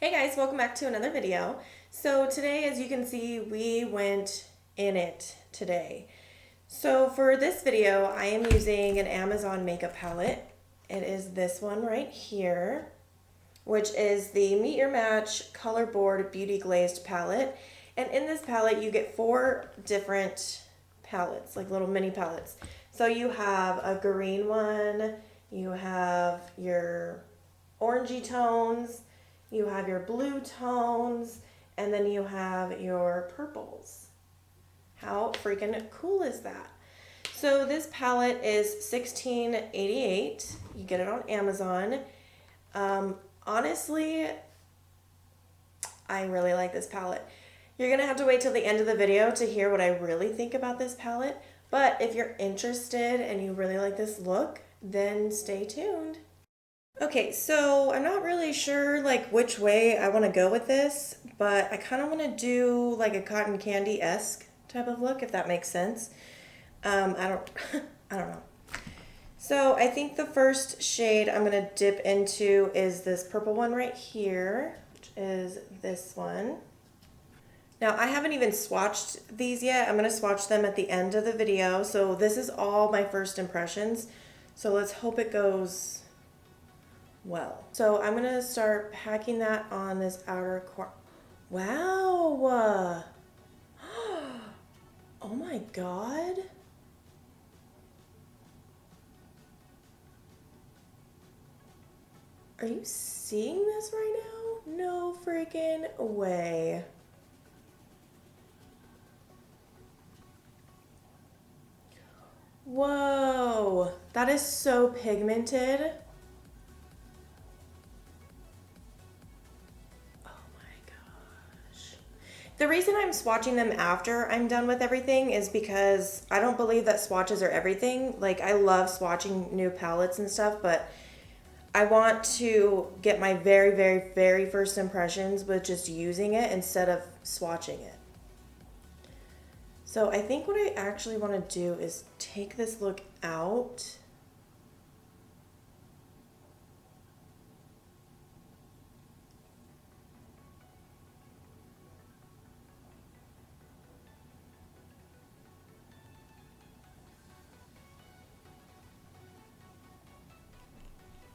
Hey guys, welcome back to another video. So today, as you can see, we went in it today. So for this video, I am using an Amazon makeup palette. It is this one right here, which is the Meet Your Match Color Board Beauty Glazed palette. And in this palette, you get 4 different palettes, like little mini palettes. So you have a green one, you have your orangey tones, you have your blue tones, and then you have your purples. How freaking cool is that? So this palette is $16.88. You get it on Amazon. Honestly, I really like this palette. You're gonna have to wait till the end of the video to hear what I really think about this palette. But if you're interested and you really like this look, then stay tuned. Okay, so I'm not really sure like which way I want to go with this, but I kind of want to do like a cotton candy-esque type of look, if that makes sense. I don't, I don't know. So I think the first shade I'm gonna dip into is this purple one right here, which is this one. Now I haven't even swatched these yet. I'm gonna swatch them at the end of the video. So this is all my first impressions. So let's hope it goes well. So I'm gonna start packing that on this outer corner. Wow. Oh my God. Are you seeing this right now? No freaking way. Whoa, that is so pigmented. The reason I'm swatching them after I'm done with everything is because I don't believe that swatches are everything. Like, I love swatching new palettes and stuff, but I want to get my very, very, very first impressions with just using it instead of swatching it. So I think what I actually want to do is take this look out.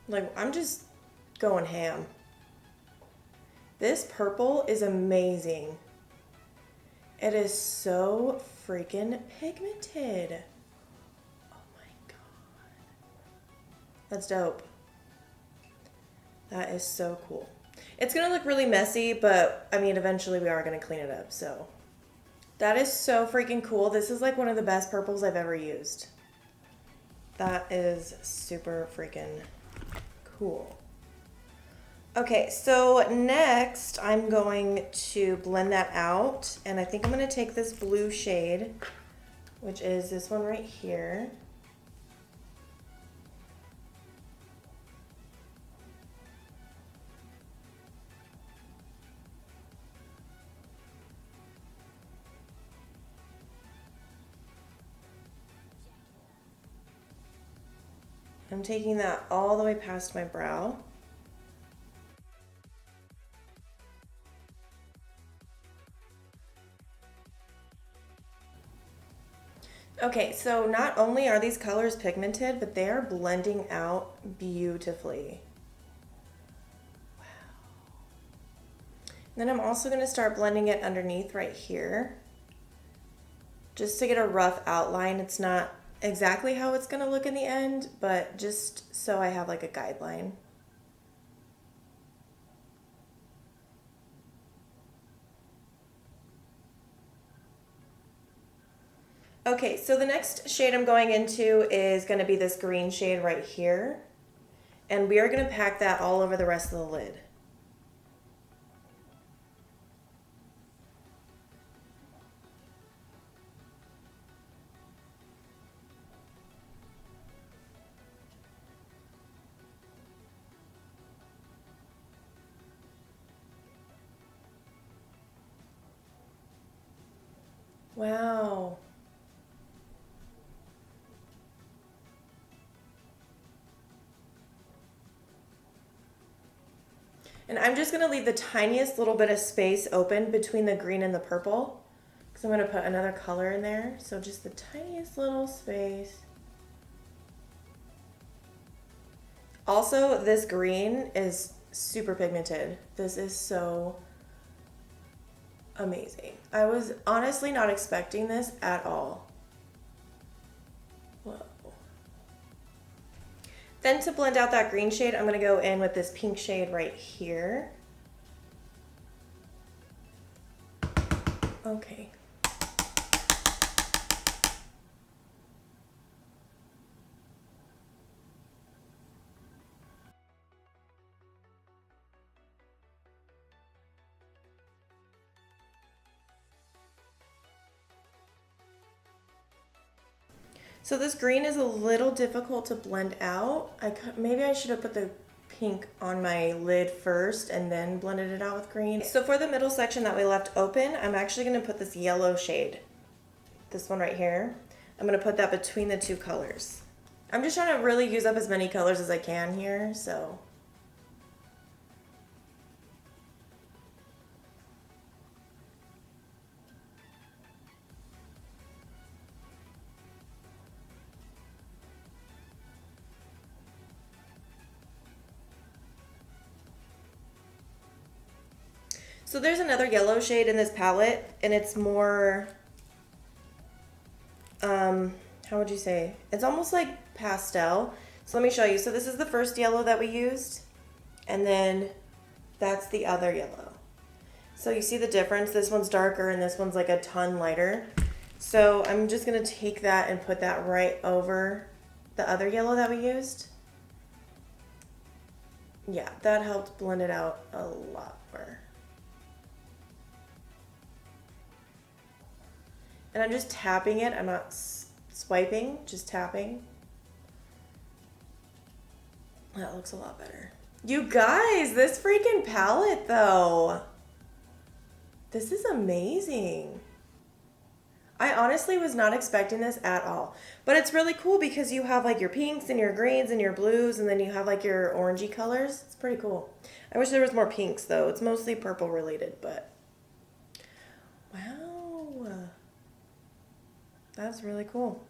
Like, I'm just going ham. This purple is amazing. It is so freaking pigmented. Oh my God. That's dope. That is so cool. It's gonna look really messy, but I mean, eventually we are gonna clean it up, so. That is so freaking cool. This is like one of the best purples I've ever used. That is super freaking cool. Okay, so next I'm going to blend that out, and I think I'm going to take this blue shade, which is this one right here. I'm taking that all the way past my brow. Okay, so not only are these colors pigmented, but they are blending out beautifully. Wow. Then I'm also going to start blending it underneath right here, just to get a rough outline. It's not exactly how it's going to look in the end, but just so I have like a guideline. Okay, so the next shade I'm going into is going to be this green shade right here. And we are going to pack that all over the rest of the lid. Wow. And I'm just gonna leave the tiniest little bit of space open between the green and the purple, because I'm gonna put another color in there. So just the tiniest little space. Also, this green is super pigmented. This is so amazing. I was honestly not expecting this at all. Whoa. Then to blend out that green shade, I'm gonna go in with this pink shade right here. Okay. So this green is a little difficult to blend out. Maybe I should have put the pink on my lid first and then blended it out with green. So for the middle section that we left open, I'm actually gonna put this yellow shade, this one right here. I'm gonna put that between the two colors. I'm just trying to really use up as many colors as I can here, so. So there's another yellow shade in this palette, and it's more, how would you say? It's almost like pastel. So let me show you. So this is the first yellow that we used, and then that's the other yellow. So you see the difference? This one's darker and this one's like a ton lighter. So I'm just gonna take that and put that right over the other yellow that we used. Yeah, that helped blend it out a lot more. And I'm just tapping it. I'm not swiping, just tapping. That looks a lot better. You guys, this freaking palette though. This is amazing. I honestly was not expecting this at all. But it's really cool because you have like your pinks and your greens and your blues, and then you have like your orangey colors. It's pretty cool. I wish there was more pinks though. It's mostly purple related, but wow. That's really cool.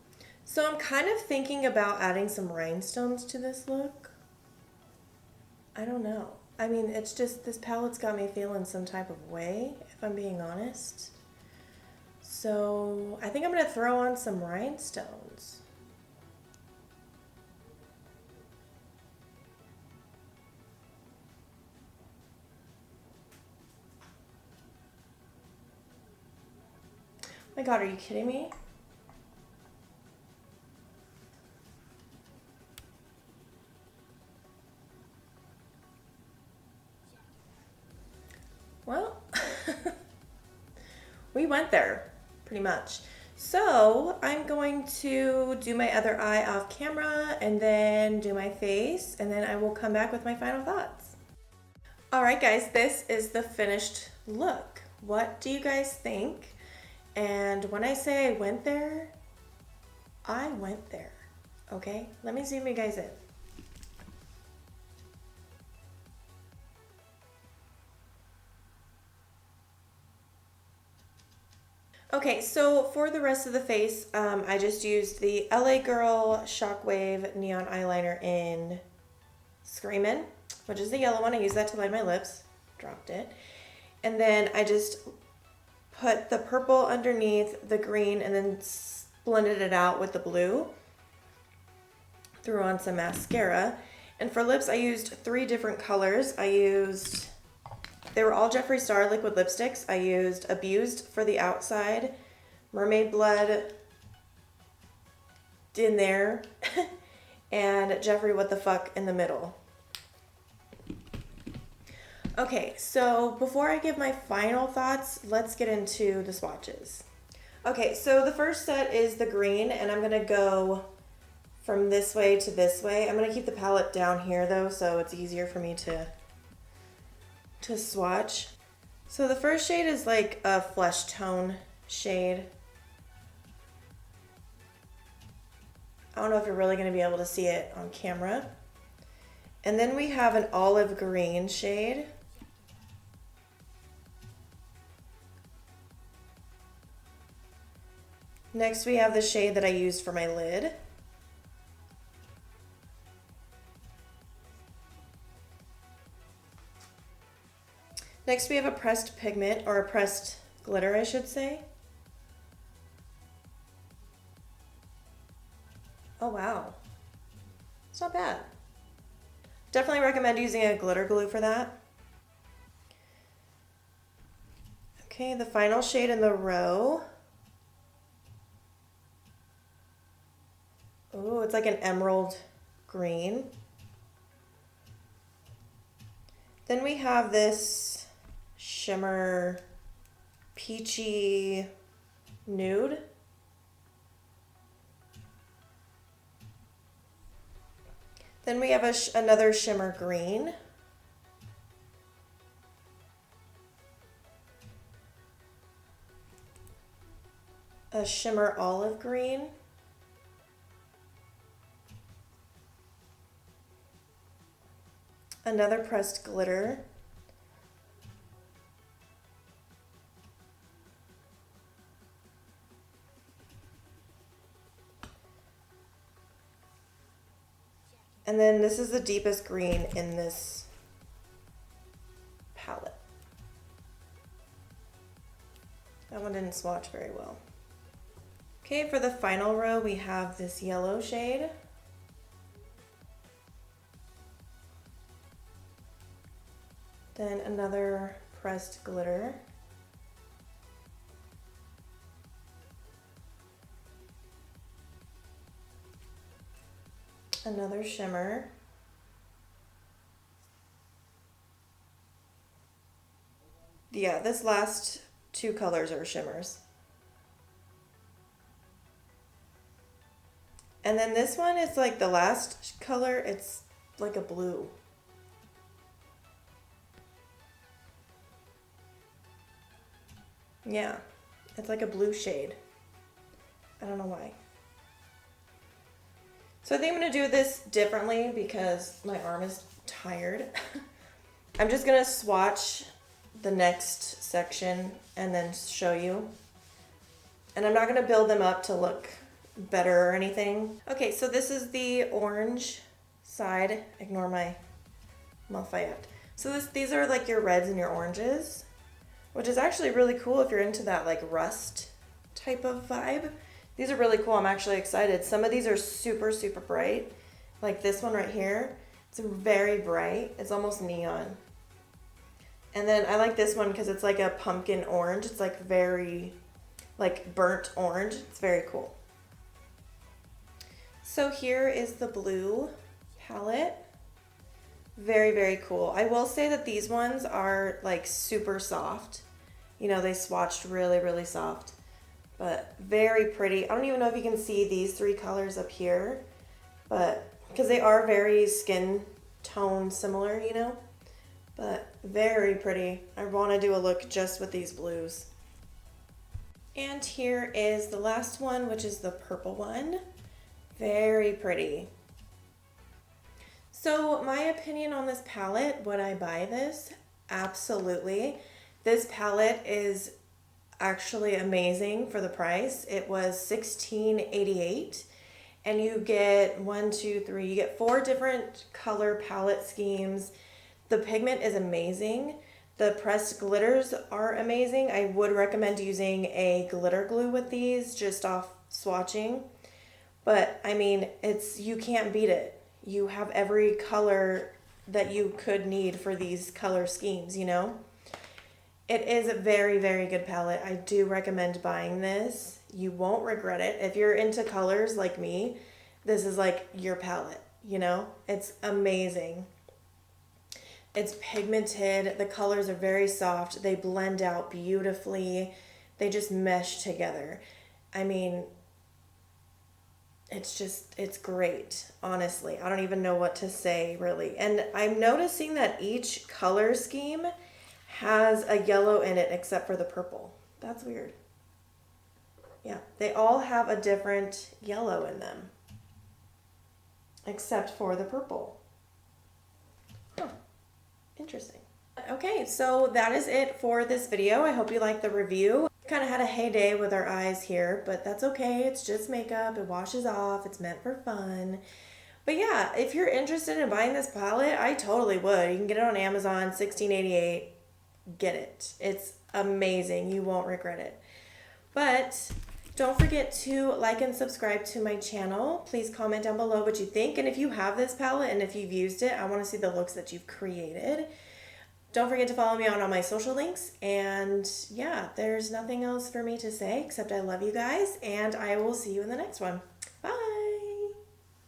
So I'm kind of thinking about adding some rhinestones to this look. I don't know. I mean, it's just, this palette's got me feeling some type of way, if I'm being honest. So I think I'm gonna throw on some rhinestones. Oh my God, are you kidding me? Well, we went there pretty much. So I'm going to do my other eye off camera and then do my face, and then I will come back with my final thoughts. All right, guys, this is the finished look. What do you guys think? And when I say I went there, I went there. Okay, let me zoom you guys in. Okay, so for the rest of the face, I just used the LA Girl Shockwave Neon Eyeliner in Screamin', which is the yellow one. I used that to line my lips, dropped it. And then I just put the purple underneath the green and then blended it out with the blue. Threw on some mascara. And for lips, I used 3 different colors. They were all Jeffree Star liquid lipsticks. I used Abused for the outside, Mermaid Blood in there, and Jeffree What the Fuck in the middle. Okay, so before I give my final thoughts, let's get into the swatches. Okay, so the first set is the green, and I'm gonna go from this way to this way. I'm gonna keep the palette down here though, so it's easier for me to swatch. So the first shade is like a flesh tone shade. I don't know if you're really going to be able to see it on camera. And then we have an olive green shade. Next we have the shade that I used for my lid. Next we have a pressed pigment, or a pressed glitter I should say. Oh wow, it's not bad. Definitely recommend using a glitter glue for that. Okay, the final shade in the row. Oh, it's like an emerald green. Then we have this shimmer peachy nude. Then we have another shimmer green. A shimmer olive green. Another pressed glitter. And then this is the deepest green in this palette. That one didn't swatch very well. Okay, for the final row, we have this yellow shade. Then another pressed glitter. Another shimmer. Yeah, this last two colors are shimmers. And then this one is like the last color, it's like a blue. Yeah, it's like a blue shade. I don't know why. So I think I'm gonna do this differently because my arm is tired. I'm just gonna swatch the next section and then show you. And I'm not gonna build them up to look better or anything. Okay, so this is the orange side. Ignore my Lafayette. So these are like your reds and your oranges, which is actually really cool if you're into that like rust type of vibe. These are really cool. I'm actually excited. Some of these are super, super bright. Like this one right here. It's very bright. It's almost neon. And then I like this one because it's like a pumpkin orange. It's like very like burnt orange. It's very cool. So here is the blue palette. Very, very cool. I will say that these ones are like super soft. You know, they swatched really, really soft. But very pretty. I don't even know if you can see these three colors up here, but because they are very skin tone similar, you know, but very pretty. I want to do a look just with these blues. And here is the last one, which is the purple one. Very pretty. So my opinion on this palette, would I buy this? Absolutely. This palette is actually amazing for the price. It was $16.88 and you get you get 4 different color palette schemes. The pigment is amazing. The pressed glitters are amazing. I would recommend using a glitter glue with these just off swatching. But I mean, you can't beat it. You have every color that you could need for these color schemes, you know? It is a very, very good palette. I do recommend buying this. You won't regret it. If you're into colors like me, this is like your palette, you know? It's amazing. It's pigmented. The colors are very soft. They blend out beautifully. They just mesh together. I mean, it's great, honestly. I don't even know what to say, really. And I'm noticing that each color scheme has a yellow in it except for the purple. That's weird. Yeah, they all have a different yellow in them except for the purple. Huh. Interesting. Okay, so that is it for this video. I hope you liked the review. kind of had a heyday with our eyes here, but that's okay. It's just makeup. It washes off. It's meant for fun. But yeah, if you're interested in buying this palette, I totally would. You can get it on Amazon, $16.88. Get it. It's amazing. You won't regret it. But don't forget to like and subscribe to my channel. Please comment down below what you think. And if you have this palette and if you've used it, I want to see the looks that you've created. Don't forget to follow me on all my social links. And yeah, there's nothing else for me to say except I love you guys, and I will see you in the next one.